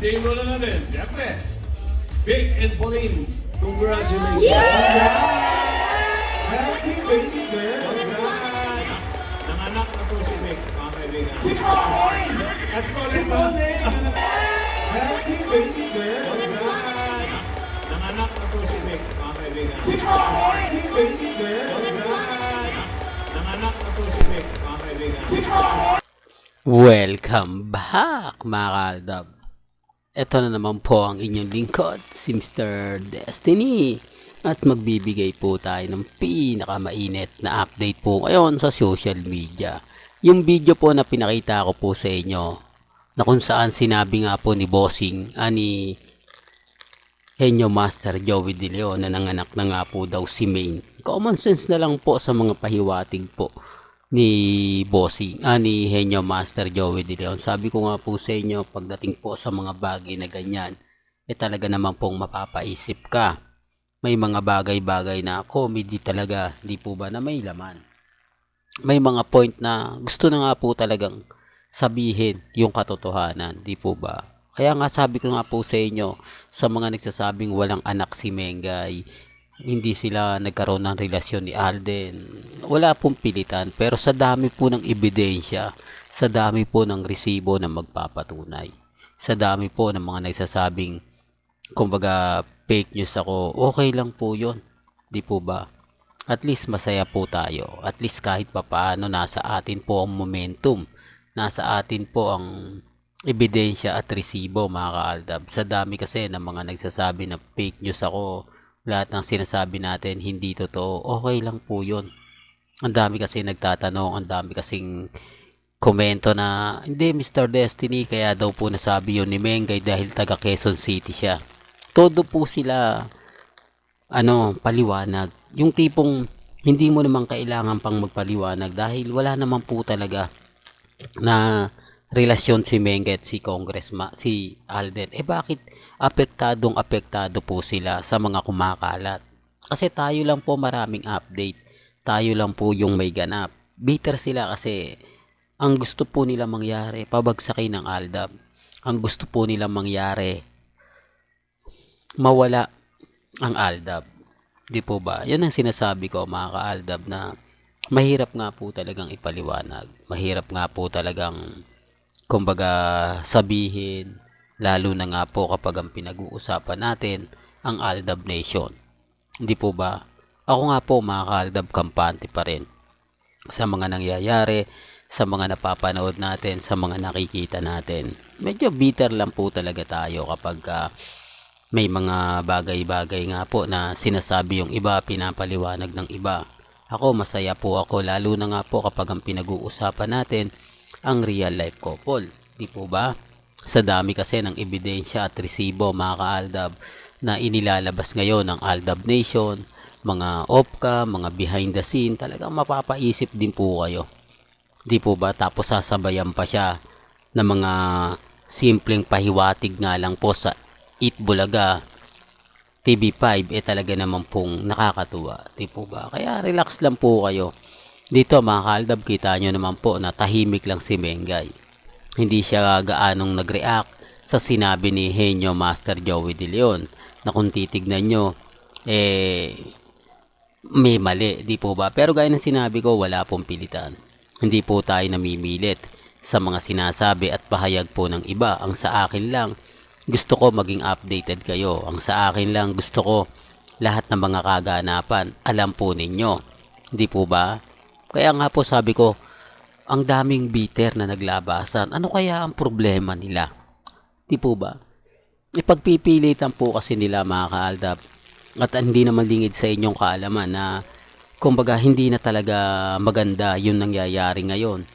Birthday mo na natin. Siyempre, Vic and Pauline, congratulations. Happy baby girl! Congrats! Nanganak na po si Vic, mga kaibigan. Si Pauline! At Si Pauline ba? Pauline! Happy baby girl! Congrats! Nanganak na po si Vic, mga kaibigan. Si Pauline! Happy baby girl! Congrats! Nanganak na po si Vic, mga kaibigan. Si Pauline! Welcome back mga kaaldab. Ito na naman po ang inyong lingkod, si Mr. Destiny. At magbibigay po tayo ng pinakamainit na update po ngayon sa social media. Yung video po na pinakita ko po sa inyo, na kung saan sinabi nga po ni Bossing, ni Henyo Master Joey De Leon na nanganak na nga po daw si Maine. Common sense na lang po sa mga pahiwatig po ni Bossing, ni Henyo Master Joey De Leon. Sabi ko nga po sa inyo, pagdating po sa mga bagay na ganyan, talaga naman pong mapapaisip ka. May mga bagay-bagay na comedy talaga, di po ba, na may laman. May mga point na gusto na nga po talagang sabihin yung katotohanan, di po ba? Kaya nga sabi ko nga po sa inyo, sa mga nagsasabing walang anak si Mengay, hindi sila nagkaroon ng relasyon ni Alden, wala pong pilitan, pero sa dami po ng ebidensya, sa dami po ng resibo na magpapatunay, sa dami po ng mga nagsasabing kumbaga fake news ako, okay lang po yun, di po ba? At least masaya po tayo, at least kahit papaano nasa atin po ang momentum, nasa atin po ang ebidensya at resibo, mga kaaldab. Sa dami kasi ng mga nagsasabi na fake news ako, lahat ng sinasabi natin hindi totoo, okay lang po yun. Ang dami kasi nagtatanong, ang dami kasing komento na hindi, Mr. Destiny, kaya daw po nasabi yun ni Mengay dahil taga Quezon City siya. Todo po sila paliwanag. Yung tipong hindi mo naman kailangan pang magpaliwanag dahil wala naman po talaga na relasyon si Mengay at si si Alden. Bakit apektado po sila sa mga kumakalat? Kasi tayo lang po maraming update. Tayo lang po yung may ganap. Bitter sila kasi ang gusto po nila mangyari, pabagsakin ng Aldab. Ang gusto po nila mangyari, mawala ang Aldab. Di po ba? Yan ang sinasabi ko, mga ka-Aldab, na mahirap nga po talagang ipaliwanag. Mahirap nga po talagang kumbaga sabihin, lalo na nga po kapag ang pinag-uusapan natin ang Aldab Nation. Hindi po ba? Ako nga po, mga ka-Aldab, kampante pa rin sa mga nangyayari, sa mga napapanood natin, sa mga nakikita natin. Medyo bitter lang po talaga tayo kapag may mga bagay-bagay nga po na sinasabi yung iba, pinapaliwanag ng iba. Ako, masaya po ako, lalo na nga po kapag ang pinag-uusapan natin ang real life couple. Di po ba? Sa dami kasi ng ebidensya at resibo, mga ka-Aldab, na inilalabas ngayon ng Aldab Nation, mga off-cam, mga behind the scene, talagang mapapaisip din po kayo. Di po ba? Tapos sasabayan pa siya ng mga simpleng pahiwatig nga lang po sa Eat Bulaga TV5, talaga naman pong nakakatuwa. Di po ba? Kaya relax lang po kayo. Dito, mga ka-Aldab, kita nyo naman po na tahimik lang si Mengay. Hindi siya gaanong nag-react sa sinabi ni Henyo Master Joey De Leon na kung titignan nyo, may mali, di po ba? Pero gaya ng sinabi ko, wala pong pilitan. Hindi po tayo namimilit sa mga sinasabi at pahayag po ng iba. Ang sa akin lang, gusto ko maging updated kayo. Ang sa akin lang, gusto ko lahat ng mga kaganapan, alam po ninyo. Di po ba? Kaya nga po sabi ko, ang daming bitter na naglabasan. Ano kaya ang problema nila? Di po ba? Ipagpipilitan po kasi nila, mga ka-Aldab. At hindi naman lingid sa inyong kaalaman na kumbaga hindi na talaga maganda yung nangyayari ngayon.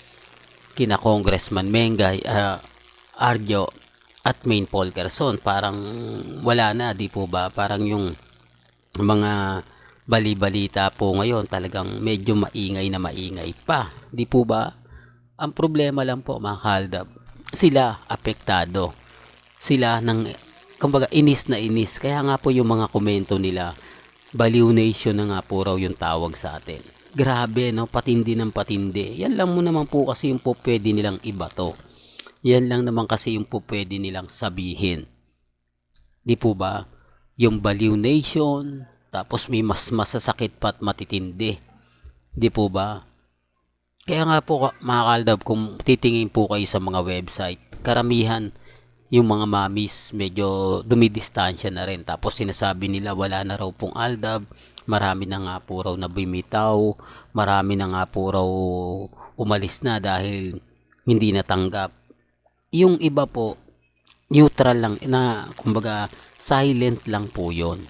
Kina Congressman Mengay, Arjo at Maine Polkerson. Parang wala na, di po ba? Parang yung mga bali-balita po ngayon talagang medyo maingay na maingay pa. Di po ba? Ang problema lang po, mga ka-Aldab, sila apektado. Sila kumbaga inis na inis. Kaya nga po yung mga komento nila, Baliw Nation na nga po raw yung tawag sa atin. Grabe, no? Patindi ng patindi. Yan lang mo naman po kasi yung po pwede nilang ibato. Yan lang naman kasi yung po pwede nilang sabihin. Di po ba? Yung Baliw Nation, tapos may mas masasakit pa at matitindi. Di po ba? Kaya nga po mga kaaldab, kung titingin po kayo sa mga website, karamihan yung mga mamis medyo dumidistansya na rin. Tapos sinasabi nila wala na raw pong aldab, marami na nga po raw na bumitaw, marami na nga po raw umalis na dahil hindi natanggap. Yung iba po, neutral lang, na kumbaga silent lang po yon.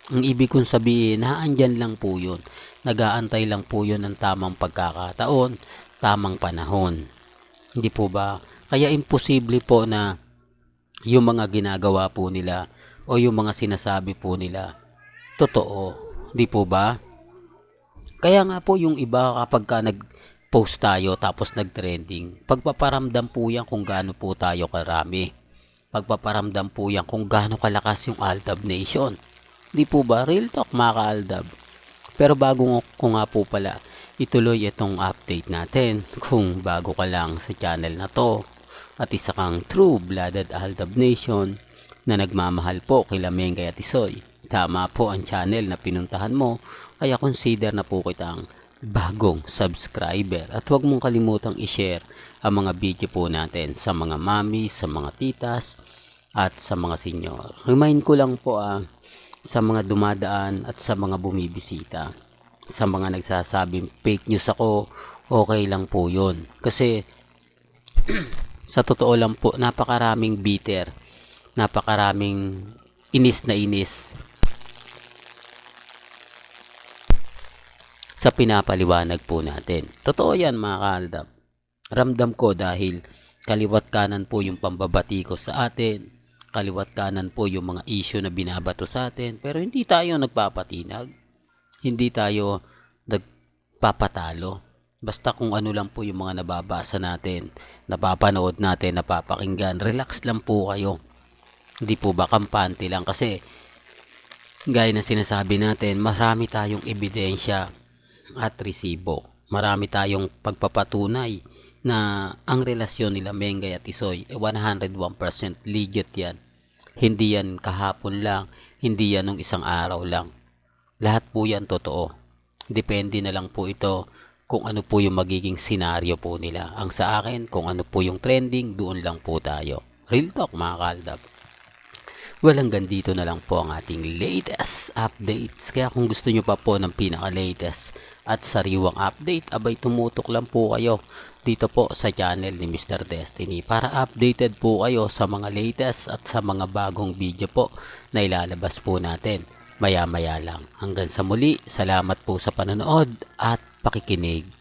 Ang ibig kong sabihin, naandyan lang po yun. Nag-aantay lang po yun ng tamang pagkakataon, tamang panahon. Hindi po ba? Kaya imposible po na yung mga ginagawa po nila o yung mga sinasabi po nila totoo. Hindi po ba? Kaya nga po yung iba kapag ka nag-post tayo tapos nag-trending, pagpaparamdam po yan kung gaano po tayo karami. Pagpaparamdam po yan kung gaano kalakas yung Aldab Nation. Di po ba? Real talk mga ka-Aldab. Pero bago ko nga po pala ituloy itong update natin, kung bago ka lang sa channel na to at isa kang true-blooded Aldab Nation na nagmamahal po kila Mengay at Isoy, tama po ang channel na pinuntahan mo, kaya consider na po kitang bagong subscriber. At huwag mong kalimutang i-share ang mga video po natin sa mga mami, sa mga titas, at sa mga senior. Remind ko lang po sa mga dumadaan at sa mga bumibisita, sa mga nagsasabing fake news ako, okay lang po yun. Kasi sa totoo lang po, napakaraming bitter, napakaraming inis na inis sa pinapaliwanag po natin. Totoo yan mga kaaldab. Ramdam ko dahil kaliwat kanan po yung pambabati ko sa atin, kaliwat kanan po yung mga issue na binabato sa atin, pero hindi tayo nagpapatinag, hindi tayo nagpapatalo. Basta kung ano lang po yung mga nababasa natin, napapanood natin, napapakinggan, relax lang po kayo. Hindi po ba kampante lang, kasi gaya na sinasabi natin, marami tayong ebidensya at resibo. Marami tayong pagpapatunay na ang relasyon nila Mengay at Isoy 101% legit yan. Hindi yan kahapon lang, hindi yan nung isang araw lang. Lahat po yan totoo. Depende na lang po ito kung ano po yung magiging senaryo po nila. Ang sa akin, kung ano po yung trending, doon lang po tayo. Real talk mga kaaldab. Well, hanggang dito na lang po ang ating latest updates. Kaya kung gusto nyo pa po ng pinaka-latest at sariwang update, abay tumutok lang po kayo dito po sa channel ni Mr. Destiny para updated po kayo sa mga latest at sa mga bagong video po na ilalabas po natin maya-maya lang. Hanggang sa muli, salamat po sa panonood at pakikinig.